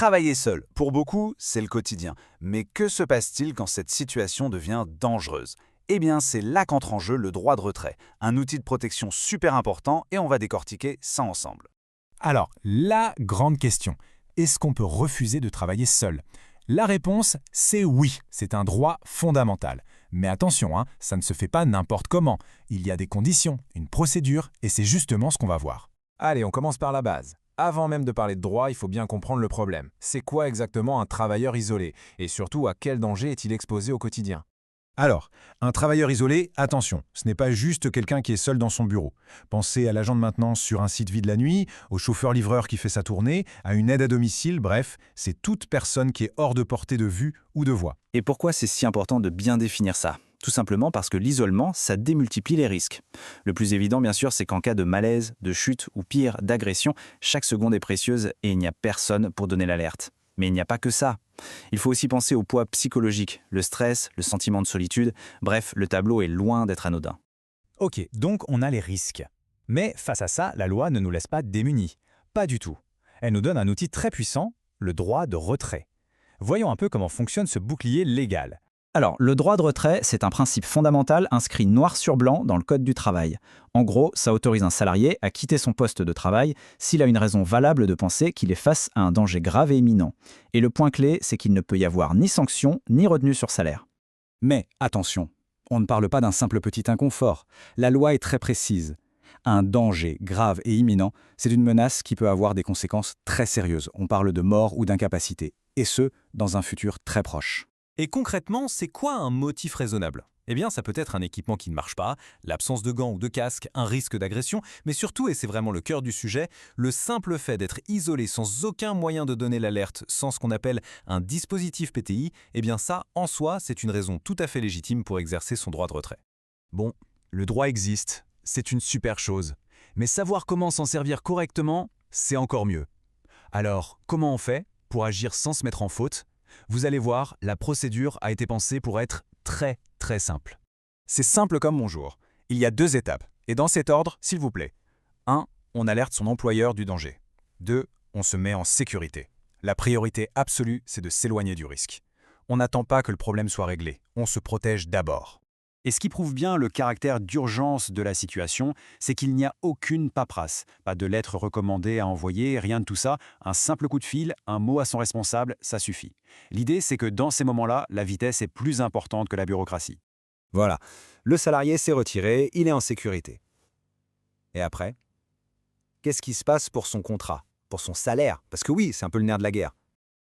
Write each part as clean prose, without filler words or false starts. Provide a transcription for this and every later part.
Travailler seul, pour beaucoup, c'est le quotidien. Mais que se passe-t-il quand cette situation devient dangereuse? Eh bien, c'est là qu'entre en jeu le droit de retrait, un outil de protection super important et on va décortiquer ça ensemble. Alors, la grande question, est-ce qu'on peut refuser de travailler seul? La réponse, c'est oui, c'est un droit fondamental. Mais attention, ça ne se fait pas n'importe comment. Il y a des conditions, une procédure, et c'est justement ce qu'on va voir. Allez, on commence par la base. Avant même de parler de droit, il faut bien comprendre le problème. C'est quoi exactement un travailleur isolé? Et surtout, à quel danger est-il exposé au quotidien? Alors, un travailleur isolé, attention, ce n'est pas juste quelqu'un qui est seul dans son bureau. Pensez à l'agent de maintenance sur un site vide la nuit, au chauffeur-livreur qui fait sa tournée, à une aide à domicile, bref, c'est toute personne qui est hors de portée de vue ou de voix. Et pourquoi c'est si important de bien définir ça? Tout simplement parce que l'isolement, ça démultiplie les risques. Le plus évident, bien sûr, c'est qu'en cas de malaise, de chute ou pire, d'agression, chaque seconde est précieuse et il n'y a personne pour donner l'alerte. Mais il n'y a pas que ça. Il faut aussi penser au poids psychologique, le stress, le sentiment de solitude. Bref, le tableau est loin d'être anodin. Ok, donc on a les risques. Mais face à ça, la loi ne nous laisse pas démunis. Pas du tout. Elle nous donne un outil très puissant, le droit de retrait. Voyons un peu comment fonctionne ce bouclier légal. Alors, le droit de retrait, c'est un principe fondamental inscrit noir sur blanc dans le Code du travail. En gros, ça autorise un salarié à quitter son poste de travail s'il a une raison valable de penser qu'il est face à un danger grave et imminent. Et le point clé, c'est qu'il ne peut y avoir ni sanction, ni retenue sur salaire. Mais attention, on ne parle pas d'un simple petit inconfort. La loi est très précise. Un danger grave et imminent, c'est une menace qui peut avoir des conséquences très sérieuses. On parle de mort ou d'incapacité, et ce, dans un futur très proche. Et concrètement, c'est quoi un motif raisonnable? Eh bien, ça peut être un équipement qui ne marche pas, l'absence de gants ou de casque, un risque d'agression, mais surtout, et c'est vraiment le cœur du sujet, le simple fait d'être isolé sans aucun moyen de donner l'alerte, sans ce qu'on appelle un dispositif PTI, eh bien ça, en soi, c'est une raison tout à fait légitime pour exercer son droit de retrait. Bon, le droit existe, c'est une super chose, mais savoir comment s'en servir correctement, c'est encore mieux. Alors, comment on fait pour agir sans se mettre en faute? Vous allez voir, la procédure a été pensée pour être très simple. C'est simple comme bonjour. Il y a 2 étapes, et dans cet ordre, s'il vous plaît. 1. On alerte son employeur du danger. 2. On se met en sécurité. La priorité absolue, c'est de s'éloigner du risque. On n'attend pas que le problème soit réglé, on se protège d'abord. Et ce qui prouve bien le caractère d'urgence de la situation, c'est qu'il n'y a aucune paperasse, pas de lettre recommandée à envoyer, rien de tout ça, un simple coup de fil, un mot à son responsable, ça suffit. L'idée, c'est que dans ces moments-là, la vitesse est plus importante que la bureaucratie. Voilà, le salarié s'est retiré, il est en sécurité. Et après? Qu'est-ce qui se passe pour son contrat, pour son salaire? Parce que oui, c'est un peu le nerf de la guerre.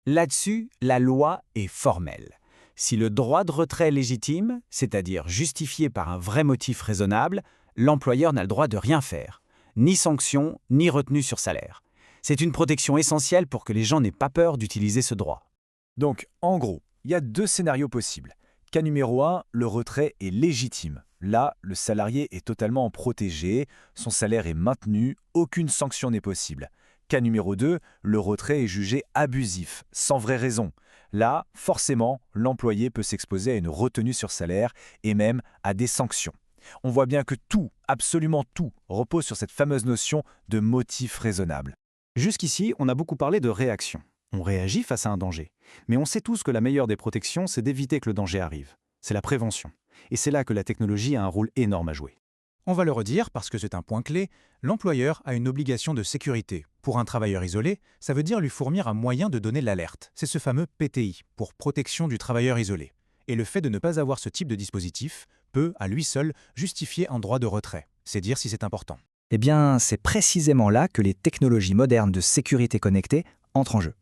Là-dessus, la loi est formelle. Si le droit de retrait est légitime, c'est-à-dire justifié par un vrai motif raisonnable, l'employeur n'a le droit de rien faire. Ni sanction, ni retenue sur salaire. C'est une protection essentielle pour que les gens n'aient pas peur d'utiliser ce droit. Donc, en gros, il y a 2 scénarios possibles. Cas numéro 1, le retrait est légitime. Là, le salarié est totalement protégé, son salaire est maintenu, aucune sanction n'est possible. Cas numéro 2, le retrait est jugé abusif, sans vraie raison. Là, forcément, l'employé peut s'exposer à une retenue sur salaire et même à des sanctions. On voit bien que tout, absolument tout, repose sur cette fameuse notion de motif raisonnable. Jusqu'ici, on a beaucoup parlé de réaction. On réagit face à un danger. Mais on sait tous que la meilleure des protections, c'est d'éviter que le danger arrive. C'est la prévention. Et c'est là que la technologie a un rôle énorme à jouer. On va le redire parce que c'est un point clé, l'employeur a une obligation de sécurité. Pour un travailleur isolé, ça veut dire lui fournir un moyen de donner l'alerte. C'est ce fameux PTI, pour protection du travailleur isolé. Et le fait de ne pas avoir ce type de dispositif peut, à lui seul, justifier un droit de retrait. C'est dire si c'est important. Eh bien, c'est précisément là que les technologies modernes de sécurité connectée entrent en jeu.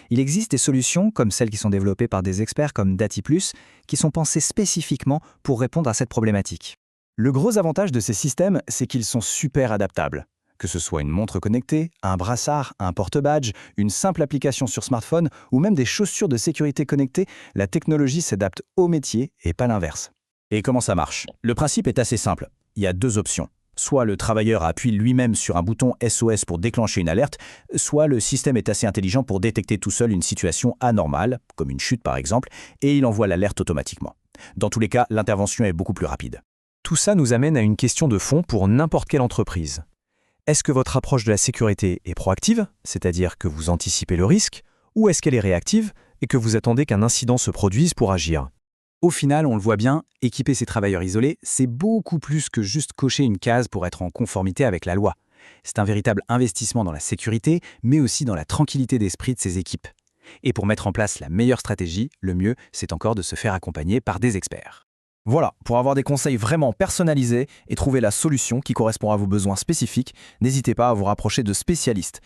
Il existe des solutions, comme celles qui sont développées par des experts comme DatiPlus, qui sont pensées spécifiquement pour répondre à cette problématique. Le gros avantage de ces systèmes, c'est qu'ils sont super adaptables. Que ce soit une montre connectée, un brassard, un porte-badge, une simple application sur smartphone ou même des chaussures de sécurité connectées, la technologie s'adapte au métier et pas l'inverse. Et comment ça marche? Le principe est assez simple. Il y a 2 options. Soit le travailleur appuie lui-même sur un bouton SOS pour déclencher une alerte, soit le système est assez intelligent pour détecter tout seul une situation anormale, comme une chute par exemple, et il envoie l'alerte automatiquement. Dans tous les cas, l'intervention est beaucoup plus rapide. Tout ça nous amène à une question de fond pour n'importe quelle entreprise. Est-ce que votre approche de la sécurité est proactive, c'est-à-dire que vous anticipez le risque, ou est-ce qu'elle est réactive et que vous attendez qu'un incident se produise pour agir? Au final, on le voit bien, équiper ces travailleurs isolés, c'est beaucoup plus que juste cocher une case pour être en conformité avec la loi. C'est un véritable investissement dans la sécurité, mais aussi dans la tranquillité d'esprit de ces équipes. Et pour mettre en place la meilleure stratégie, le mieux, c'est encore de se faire accompagner par des experts. Voilà, pour avoir des conseils vraiment personnalisés et trouver la solution qui correspond à vos besoins spécifiques, n'hésitez pas à vous rapprocher de spécialistes.